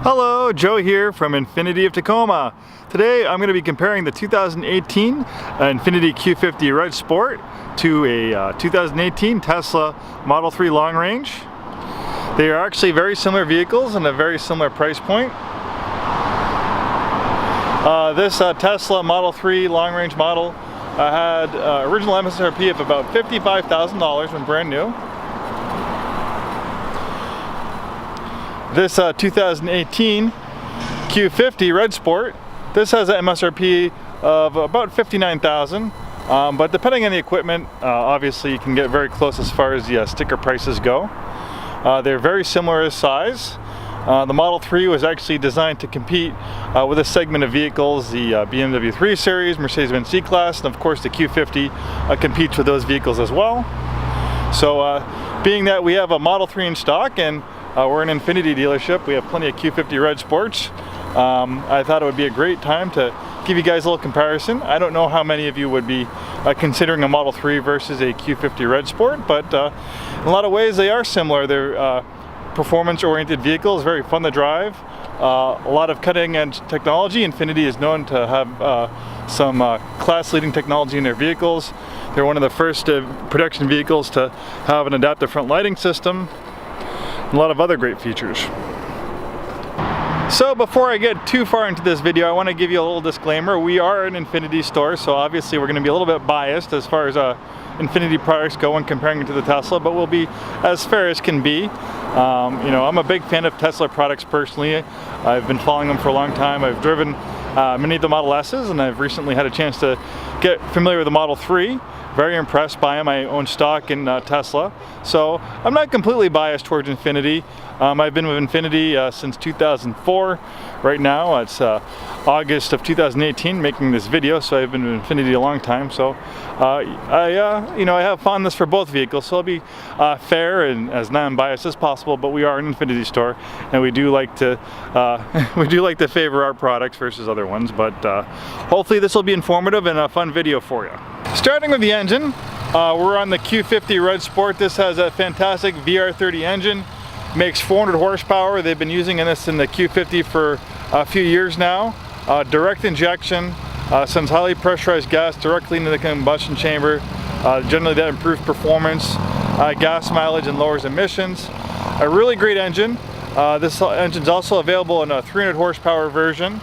Hello, Joe here from Infiniti of Tacoma. Today I'm going to be comparing the 2018 Infiniti Q50 Red Sport to a 2018 Tesla Model 3 Long Range. They are actually very similar vehicles and a very similar price point. This Tesla Model 3 Long Range model had original MSRP of about $55,000 when brand new. This 2018 Q50 Red Sport, this has an MSRP of about $59,000, but depending on the equipment, obviously you can get very close as far as the sticker prices go. They're very similar in size. The Model 3 was actually designed to compete with a segment of vehicles, the BMW 3 Series, Mercedes-Benz C-Class, and of course the Q50 competes with those vehicles as well. So being that we have a Model 3 in stock and we're an Infiniti dealership, we have plenty of Q50 Red Sports. I thought it would be a great time to give you guys a little comparison. I don't know how many of you would be considering a Model 3 versus a Q50 Red Sport, but in a lot of ways they are similar. They're performance-oriented vehicles, very fun to drive. A lot of cutting-edge technology. Infiniti is known to have some class-leading technology in their vehicles. They're one of the first production vehicles to have an adaptive front lighting system. A lot of other great features. So before I get too far into this video, I want to give you a little disclaimer. We are an Infiniti store, so obviously we're going to be a little bit biased as far as Infiniti products go when comparing it to the Tesla, but we'll be as fair as can be. You know, I'm a big fan of Tesla products personally. I've been following them for a long time. I've driven many of the Model S's, and I've recently had a chance to get familiar with the Model 3. Very impressed by them. I own stock in Tesla, so I'm not completely biased towards Infiniti. I've been with Infiniti since 2004. Right now it's August of 2018 making this video, so I've been with Infiniti a long time. So I have fondness for both vehicles, so I'll be fair and as non-biased as possible. But we are an Infiniti store, and we do like to favor our products versus other ones. But hopefully this will be informative and a fun video for you. Starting with the engine, we're on the Q50 Red Sport. This has a fantastic VR30 engine, makes 400 horsepower. They've been using this in the Q50 for a few years now. Direct injection, sends highly pressurized gas directly into the combustion chamber. Generally that improves performance, gas mileage, and lowers emissions. A really great engine. This engine's also available in a 300 horsepower version.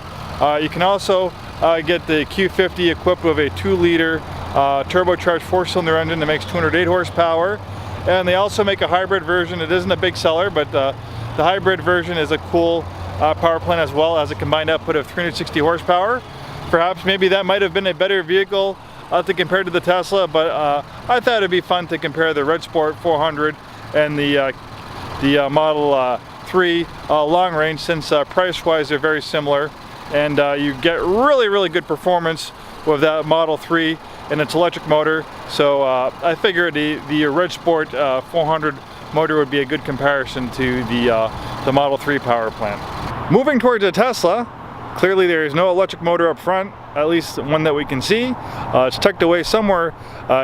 You can also get the Q50 equipped with a 2-liter turbocharged 4-cylinder engine that makes 208 horsepower. And they also make a hybrid version. It isn't a big seller, but the hybrid version is a cool power plant as well, as a combined output of 360 horsepower. Perhaps maybe that might have been a better vehicle to compare to the Tesla, but I thought it'd be fun to compare the Red Sport 400 and the Model 3 Long Range, since price-wise they're very similar, and you get really good performance with that Model 3 and its electric motor. So I figured the Red Sport 400 motor would be a good comparison to the Model 3 power plant. Moving towards the Tesla, clearly there is no electric motor up front, at least one that we can see. It's tucked away somewhere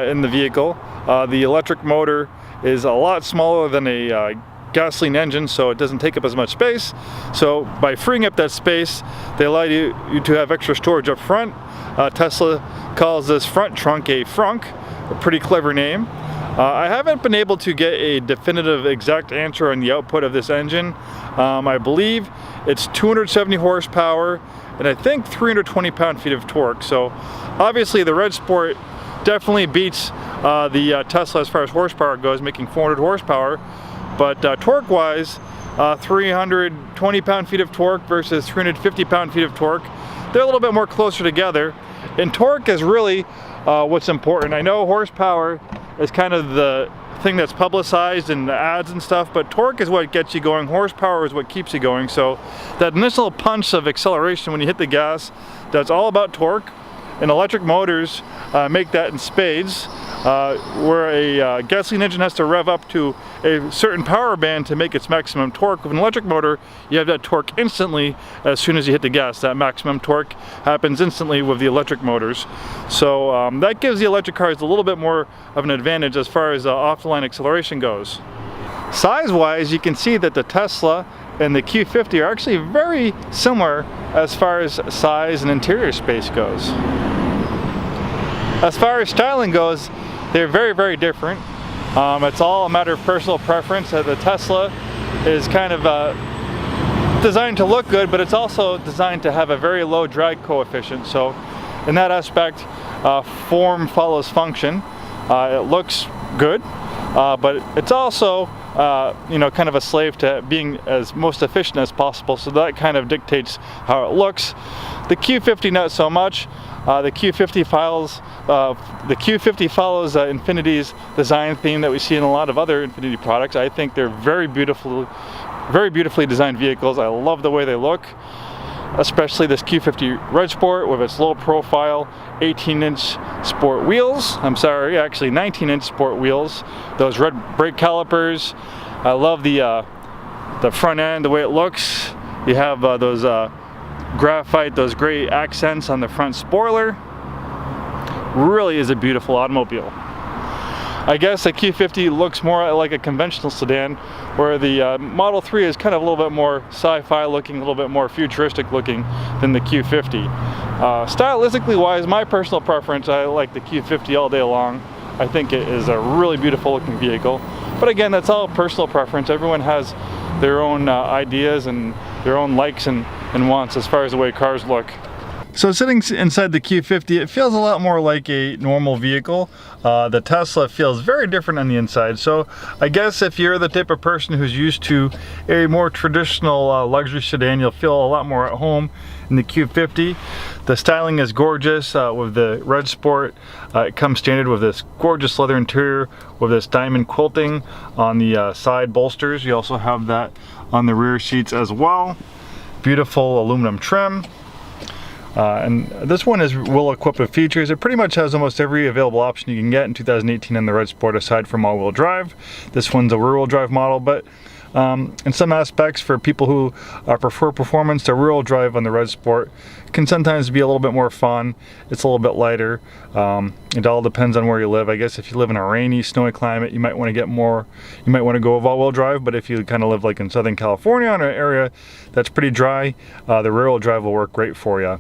in the vehicle. The electric motor is a lot smaller than a gasoline engine, so it doesn't take up as much space. So by freeing up that space, they allow you to have extra storage up front. Tesla calls this front trunk a frunk, a pretty clever name. I haven't been able to get a definitive exact answer on the output of this engine. I believe it's 270 horsepower and I think 320 pound-feet of torque. So obviously the Red Sport definitely beats the Tesla as far as horsepower goes, making 400 horsepower. But torque-wise, 320 pound-feet of torque versus 350 pound-feet of torque, they're a little bit more closer together. And torque is really what's important. I know horsepower is kind of the thing that's publicized in the ads and stuff, but torque is what gets you going. Horsepower is what keeps you going. So that initial punch of acceleration when you hit the gas, that's all about torque. And electric motors make that in spades, where a gasoline engine has to rev up to a certain power band to make its maximum torque. With an electric motor, you have that torque instantly as soon as you hit the gas. That maximum torque happens instantly with the electric motors. So that gives the electric cars a little bit more of an advantage as far as off-the-line acceleration goes. Size-wise, you can see that the Tesla and the Q50 are actually very similar as far as size and interior space goes. As far as styling goes, they're very, very different. It's all a matter of personal preference. The Tesla is kind of designed to look good, but it's also designed to have a very low drag coefficient. So in that aspect, form follows function. It looks good, but it's also you know, kind of a slave to being as most efficient as possible. So that kind of dictates how it looks. The Q50 not so much. The Q50 follows Infinity's design theme that we see in a lot of other Infiniti products. I think they're very beautifully designed vehicles. I love the way they look, especially this Q50 Red Sport with its low profile 18-inch sport wheels. I'm sorry, actually 19-inch sport wheels. Those red brake calipers. I love the front end, the way it looks. You have those graphite, those gray accents on the front spoiler. Really is a beautiful automobile. I guess the Q50 looks more like a conventional sedan, where the Model 3 is kind of a little bit more sci-fi looking, a little bit more futuristic looking than the Q50. Stylistically wise, my personal preference, I like the Q50 all day long. I think it is a really beautiful looking vehicle. But again, that's all personal preference. Everyone has their own ideas and their own likes and wants as far as the way cars look. So sitting inside the Q50, it feels a lot more like a normal vehicle. The Tesla feels very different on the inside. So I guess if you're the type of person who's used to a more traditional luxury sedan, you'll feel a lot more at home in the Q50. The styling is gorgeous with the Red Sport. It comes standard with this gorgeous leather interior with this diamond quilting on the side bolsters. You also have that on the rear seats as well. Beautiful aluminum trim. And this one is well equipped with features. It pretty much has almost every available option you can get in 2018 on the Red Sport, aside from all-wheel drive. This one's a rear-wheel drive model, but in some aspects, for people who prefer performance, the rear-wheel drive on the Red Sport can sometimes be a little bit more fun. It's a little bit lighter. It all depends on where you live. I guess if you live in a rainy, snowy climate, you might want to get more. You might want to go with all-wheel drive. But if you kind of live like in Southern California, in an area that's pretty dry, the rear-wheel drive will work great for you.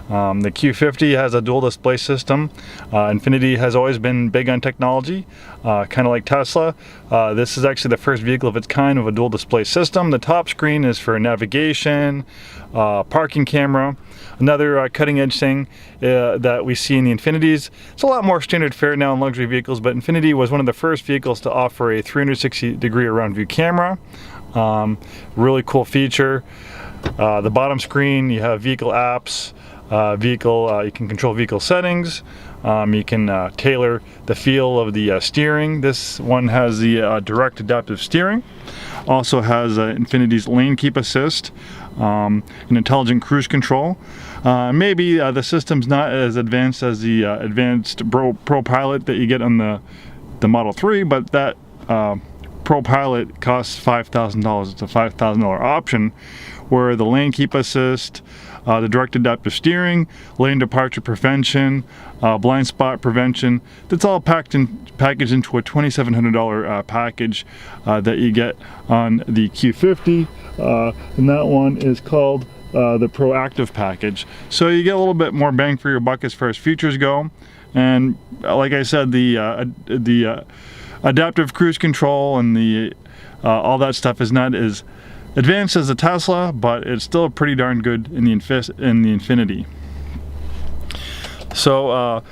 The Q50 has a dual display system. Infiniti has always been big on technology, kind of like Tesla. This is actually the first vehicle of its kind with a dual display system. The top screen is for navigation, parking camera. Another cutting edge thing that we see in the Infinitis. It's a lot more standard fare now in luxury vehicles, but Infiniti was one of the first vehicles to offer a 360-degree around view camera. Really cool feature. The bottom screen, you have vehicle apps. You can control vehicle settings. You can tailor the feel of the steering. This one has the direct adaptive steering. Also has Infiniti's lane keep assist, an intelligent cruise control. Maybe the system's not as advanced as the advanced Pro Pilot that you get on the Model 3, but that Pro Pilot costs $5,000. It's a $5,000 option, where the lane keep assist, the direct adaptive steering, lane departure prevention, blind spot prevention, that's all packaged into a $2,700 package that you get on the Q50, and that one is called the Proactive package. So you get a little bit more bang for your buck as far as features go, and like I said, the adaptive cruise control and the all that stuff is not as advanced as the Tesla, but it's still pretty darn good in the Infiniti. So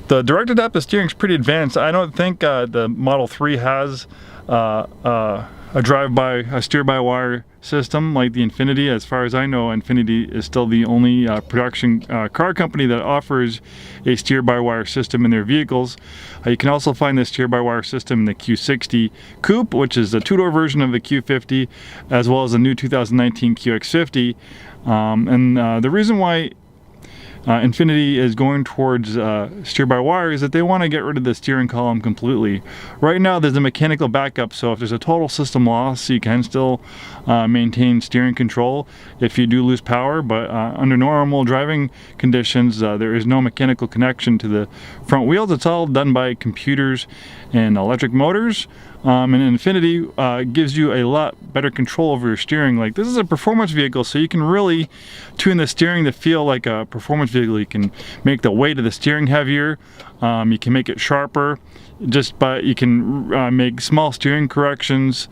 the direct adaptive steering is pretty advanced. I don't think the Model 3 has a steer-by-wire system like the Infiniti. As far as I know, Infiniti is still the only production car company that offers a steer-by-wire system in their vehicles. You can also find the steer-by-wire system in the Q60 Coupe, which is the two-door version of the Q50, as well as the new 2019 QX50. The reason why Infiniti is going towards steer-by-wire is that they want to get rid of the steering column completely. Right now there's a mechanical backup, so if there's a total system loss, you can still maintain steering control if you do lose power, but under normal driving conditions there is no mechanical connection to the front wheels. It's all done by computers and electric motors. And INFINITI gives you a lot better control over your steering. Like, this is a performance vehicle, so you can really tune the steering to feel like a performance vehicle. You can make the weight of the steering heavier, you can make it sharper, you can make small steering corrections,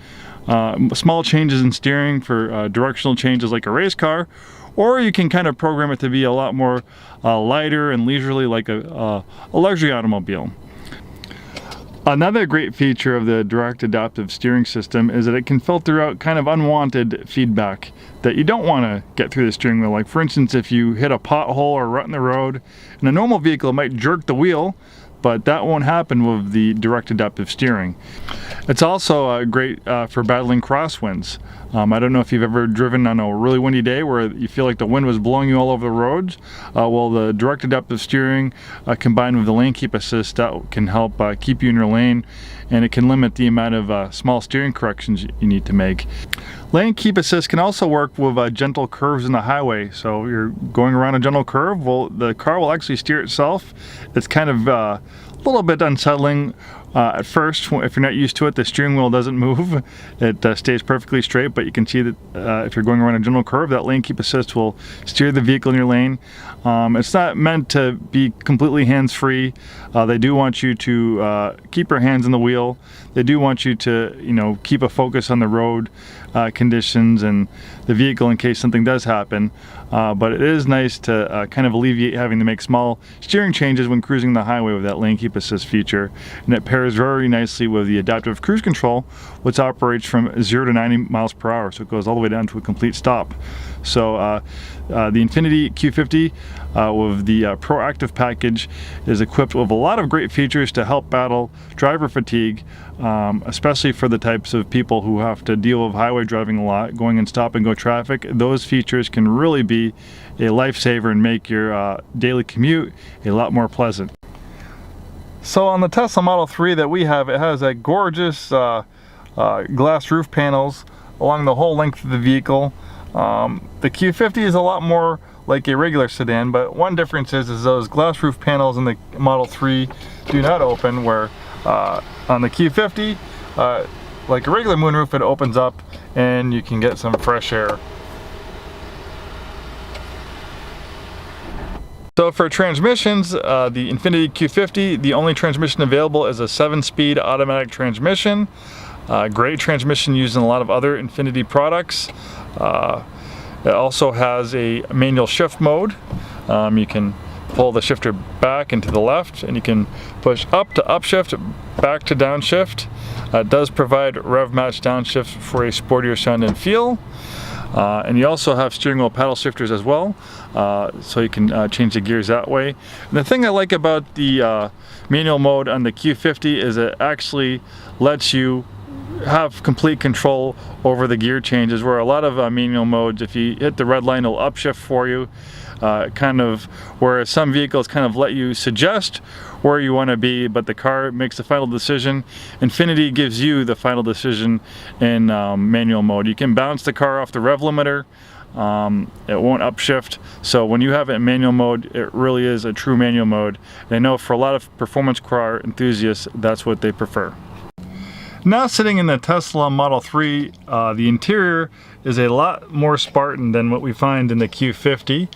small changes in steering for directional changes like a race car, or you can kind of program it to be a lot more lighter and leisurely like a luxury automobile. Another great feature of the direct adaptive steering system is that it can filter out kind of unwanted feedback that you don't want to get through the steering wheel. Like, for instance, if you hit a pothole or rut in the road, in a normal vehicle it might jerk the wheel, but that won't happen with the direct adaptive steering. It's also great for battling crosswinds. I don't know if you've ever driven on a really windy day where you feel like the wind was blowing you all over the roads. Well, the direct adaptive steering combined with the lane keep assist, that can help keep you in your lane, and it can limit the amount of small steering corrections you need to make. Lane keep assist can also work with gentle curves in the highway. So you're going around a gentle curve, well, the car will actually steer itself. It's kind of a little bit unsettling at first. If you're not used to it, the steering wheel doesn't move. It stays perfectly straight, but you can see that if you're going around a gentle curve, that lane keep assist will steer the vehicle in your lane. It's not meant to be completely hands-free. They do want you to keep your hands on the wheel. They do want you to, you know, keep a focus on the road conditions and the vehicle in case something does happen. But it is nice to kind of alleviate having to make small steering changes when cruising the highway with that lane keep assist feature. And it pairs very nicely with the adaptive cruise control, which operates from 0 to 90 miles per hour. So it goes all the way down to a complete stop. So the INFINITI Q50 with the proactive package is equipped with a lot of great features to help battle driver fatigue, especially for the types of people who have to deal with highway driving a lot, going in stop and go traffic. Those features can really be a lifesaver and make your daily commute a lot more pleasant. So on the Tesla Model 3 that we have, it has a gorgeous glass roof panels along the whole length of the vehicle. The Q50 is a lot more like a regular sedan, but one difference is those glass roof panels in the Model 3 do not open, where on the Q50, like a regular moonroof, it opens up and you can get some fresh air. So for transmissions, the INFINITI Q50, the only transmission available is a 7-speed automatic transmission. Great transmission used in a lot of other INFINITI products. It also has a manual shift mode. You can pull the shifter back and to the left, and you can push up to upshift, back to downshift. It does provide rev match downshift for a sportier sound and feel. And you also have steering wheel paddle shifters as well, so you can change the gears that way. And the thing I like about the manual mode on the Q50 is it actually lets you have complete control over the gear changes, where a lot of manual modes, if you hit the red line, it'll upshift for you, kind of, whereas some vehicles kind of let you suggest where you want to be, but the car makes the final decision. INFINITI gives you the final decision in manual mode. You can bounce the car off the rev limiter. It won't upshift. So when you have it in manual mode, it really is a true manual mode. And I know for a lot of performance car enthusiasts, that's what they prefer. Now sitting in the Tesla Model 3, the interior is a lot more Spartan than what we find in the Q50.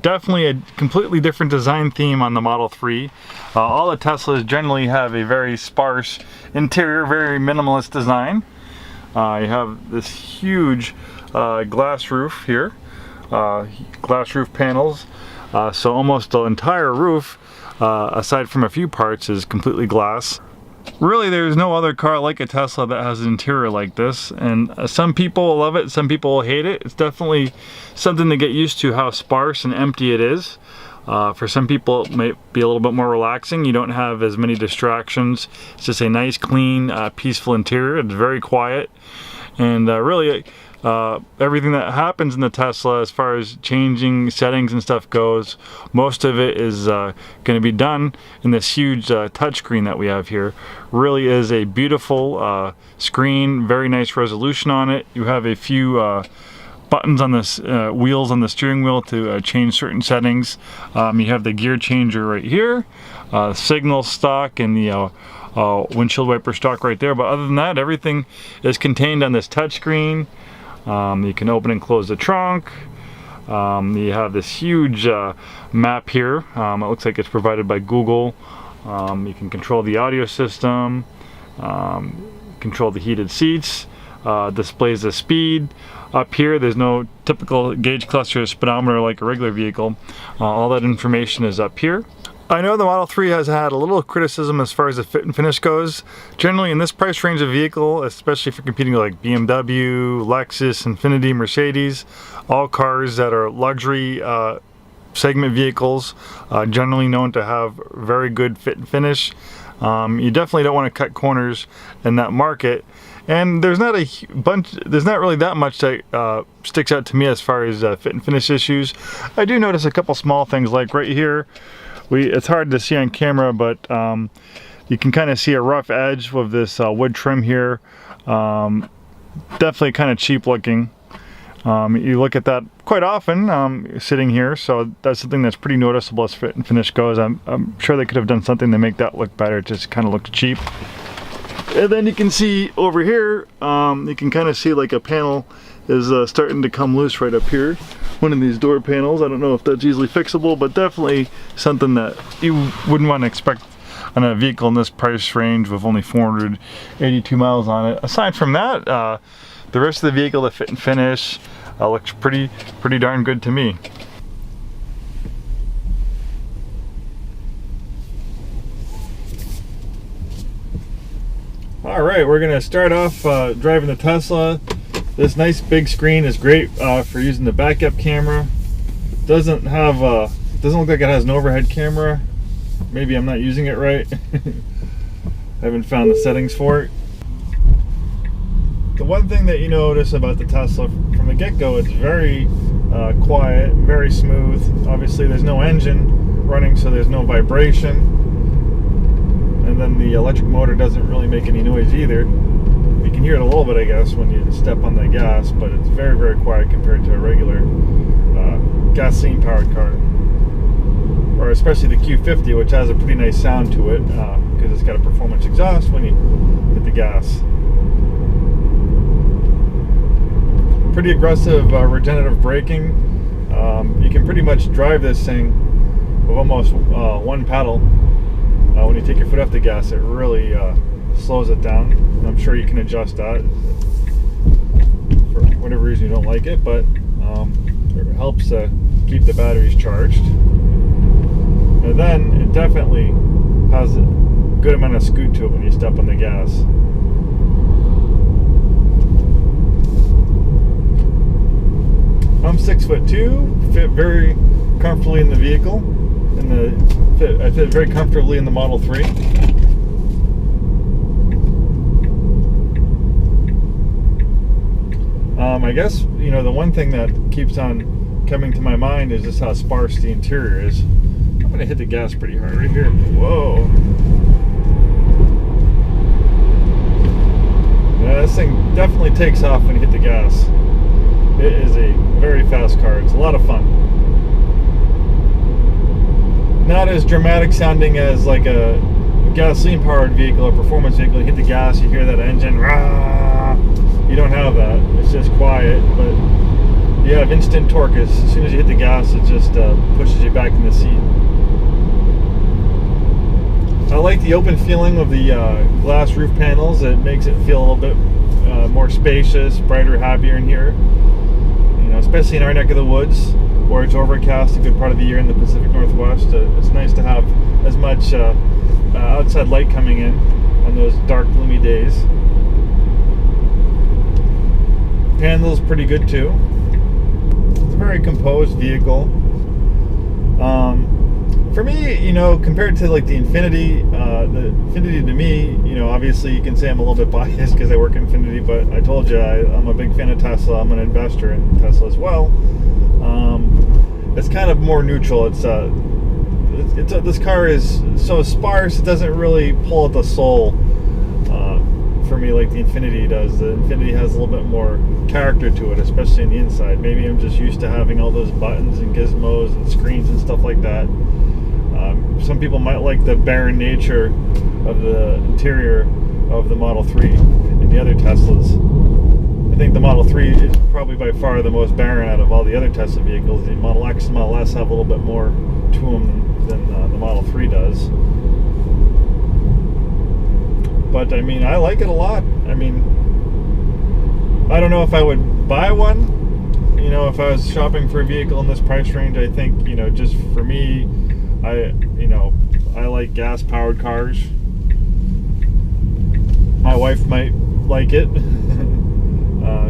Definitely a completely different design theme on the Model 3. All the Teslas generally have a very sparse interior, very minimalist design. You have this huge glass roof here, glass roof panels, so almost the entire roof, aside from a few parts, is completely glass. Really, there's no other car like a Tesla that has an interior like this, and some people will love it, some people will hate it. It's definitely something to get used to, how sparse and empty it is. For some people it might be a little bit more relaxing. You don't have as many distractions. It's just a nice, clean, peaceful interior. It's very quiet, and really everything that happens in the Tesla as far as changing settings and stuff goes, most of it is going to be done in this huge touchscreen that we have here. Really is a beautiful screen, very nice resolution on it. You have a few buttons on this wheels on the steering wheel to change certain settings. You have the gear changer right here, signal stock, and the windshield wiper stock right there. But other than that, everything is contained on this touchscreen. You can open and close the trunk. You have this huge map here. It looks like it's provided by Google. You can control the audio system, control the heated seats, displays the speed. Up here, there's no typical gauge cluster or speedometer like a regular vehicle. All that information is up here. I know the Model 3 has had a little criticism as far as the fit and finish goes. Generally in this price range of vehicle, especially for competing with like BMW, Lexus, Infiniti, Mercedes, all cars that are luxury segment vehicles, generally known to have very good fit and finish. You definitely don't want to cut corners in that market. And there's not really that much that sticks out to me as far as fit and finish issues. I do notice a couple small things, like right here. It's hard to see on camera, but you can kind of see a rough edge with this wood trim here. Definitely kind of cheap looking. You look at that quite often sitting here, so that's something that's pretty noticeable as fit and finish goes. I'm sure they could have done something to make that look better. It just kind of looked cheap. And then you can see over here, you can kind of see like a panel is starting to come loose right up here. One of these door panels. I don't know if that's easily fixable, but definitely something that you wouldn't want to expect on a vehicle in this price range with only 482 miles on it. Aside from that, the rest of the vehicle, the fit and finish, looks pretty darn good to me. Alright, we're going to start off driving the Tesla. This nice big screen is great for using the backup camera. Doesn't look like it has an overhead camera. Maybe I'm not using it right. I haven't found the settings for it. The one thing that you notice about the Tesla from the get-go, it's very quiet, very smooth. Obviously there's no engine running, so there's no vibration. And then the electric motor doesn't really make any noise either. You can hear it a little bit, I guess, when you step on the gas, but it's very, very quiet compared to a regular gasoline-powered car. Or especially the Q50, which has a pretty nice sound to it, because it's got a performance exhaust when you hit the gas. Pretty aggressive regenerative braking. You can pretty much drive this thing with almost one pedal. When you take your foot off the gas, it really slows it down. And I'm sure you can adjust that for whatever reason you don't like it, but it helps keep the batteries charged. And then it definitely has a good amount of scoot to it when you step on the gas. I'm 6'2", fit very comfortably in the vehicle. I fit very comfortably in the Model 3. I guess, you know, the one thing that keeps on coming to my mind is just how sparse the interior is. I'm going to hit the gas pretty hard right here. Whoa. Yeah, this thing definitely takes off when you hit the gas. It is a very fast car. It's a lot of fun. Not as dramatic sounding as like a gasoline powered vehicle or performance vehicle. You hit the gas, you hear that engine, rah! You don't have that. It's just quiet, but you have instant torque. As soon as you hit the gas, it just pushes you back in the seat. I like the open feeling of the glass roof panels. It makes it feel a little bit more spacious, brighter, happier in here. You know, especially in our neck of the woods, where it's overcast a good part of the year in the Pacific Northwest. It's nice to have as much outside light coming in on those dark, gloomy days. Handles pretty good too. It's a very composed vehicle. For me, you know, compared to like the Infiniti to me, you know, obviously you can say I'm a little bit biased because I work in Infiniti, but I told you I'm a big fan of Tesla. I'm an investor in Tesla as well. It's kind of more neutral. This car is so sparse, it doesn't really pull at the soul for me like the Infiniti does. The Infiniti has a little bit more character to it, especially on the inside. Maybe I'm just used to having all those buttons and gizmos and screens and stuff like that. Some people might like the barren nature of the interior of the Model 3 and the other Teslas. I think the Model 3 is probably by far the most barren out of all the other Tesla vehicles. The Model X and Model S have a little bit more to them than the Model 3 does. But I mean, I like it a lot. I mean, I don't know if I would buy one. You know, if I was shopping for a vehicle in this price range, I think, you know, just for me, I like gas-powered cars. My wife might like it.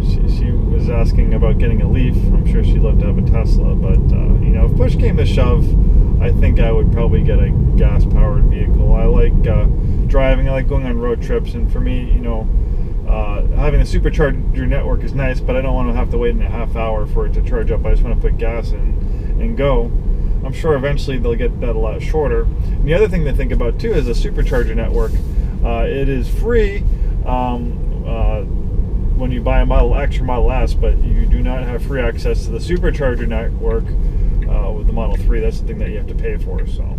She was asking about getting a Leaf. I'm sure she'd love to have a Tesla, but you know, if push came to shove, I think I would probably get a gas-powered vehicle. I like driving. I like going on road trips, and for me, you know, having a supercharger network is nice, but I don't want to have to wait in a half hour for it to charge up. I just want to put gas in and go. I'm sure eventually they'll get that a lot shorter. And the other thing to think about too is a supercharger network. It is free when you buy a Model X or Model S, but you do not have free access to the supercharger network with the Model 3. That's the thing that you have to pay for. So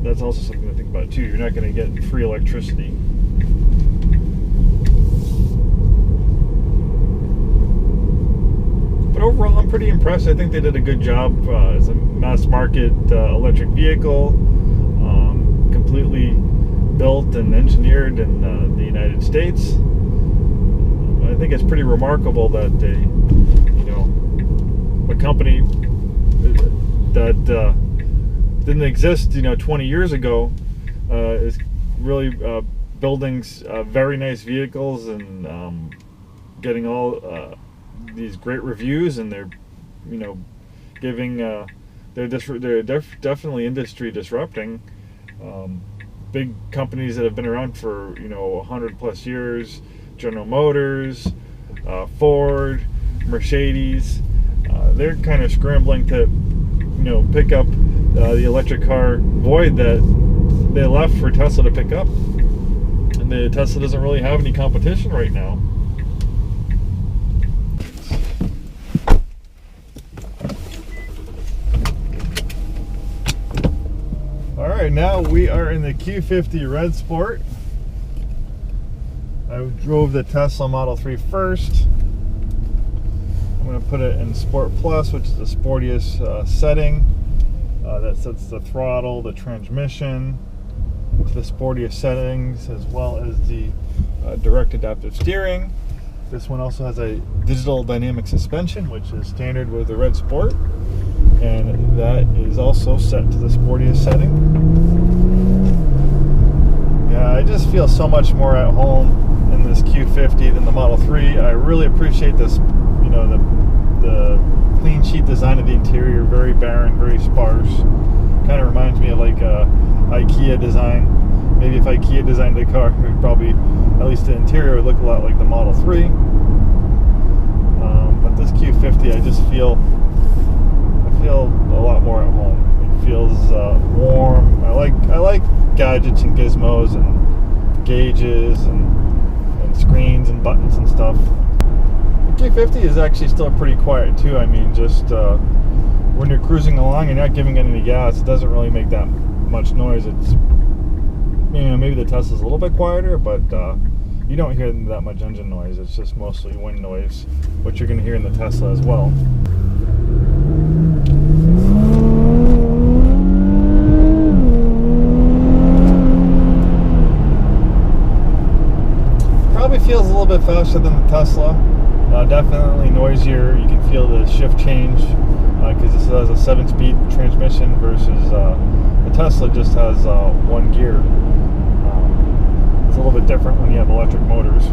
that's also something to think about too. You're not going to get free electricity. But overall, I'm pretty impressed. I think they did a good job as a mass market electric vehicle, completely built and engineered in the United States. I think it's pretty remarkable that a company that didn't exist, 20 years ago, is really building very nice vehicles and getting all these great reviews, and they're, giving they're definitely industry disrupting. Big companies that have been around for 100 plus years, General Motors, Ford, Mercedes, they're kind of scrambling to pick up the electric car void that they left for Tesla to pick up, and the Tesla doesn't really have any competition right now. Alright, now we are in the Q50 Red Sport. I drove the Tesla Model 3 first. I'm going to put it in Sport Plus, which is the sportiest setting. That sets the throttle, the transmission to the sportiest settings, as well as the direct adaptive steering. This one also has a digital dynamic suspension, which is standard with the Red Sport, and that is also set to the sportiest setting. Yeah, I just feel so much more at home in this Q50 than the Model 3. I really appreciate this, the clean sheet design of the interior, very barren, very sparse. Kind of reminds me of like IKEA design. Maybe if IKEA designed a car, it would probably, at least the interior, would look a lot like the Model 3. But this Q50, I just feel a lot more at home. It feels warm. I like gadgets and gizmos and gauges and screens and buttons and stuff. The Q50 is actually still pretty quiet too. I mean, just when you're cruising along and not giving it any gas, it doesn't really make that much noise. It's, maybe the Tesla's a little bit quieter, but you don't hear that much engine noise. It's just mostly wind noise, which you're going to hear in the Tesla as well. Probably feels a little bit faster than the Tesla. Definitely noisier. You can feel the shift change because this has a 7-speed transmission versus the Tesla just has 1 gear. It's a little bit different when you have electric motors.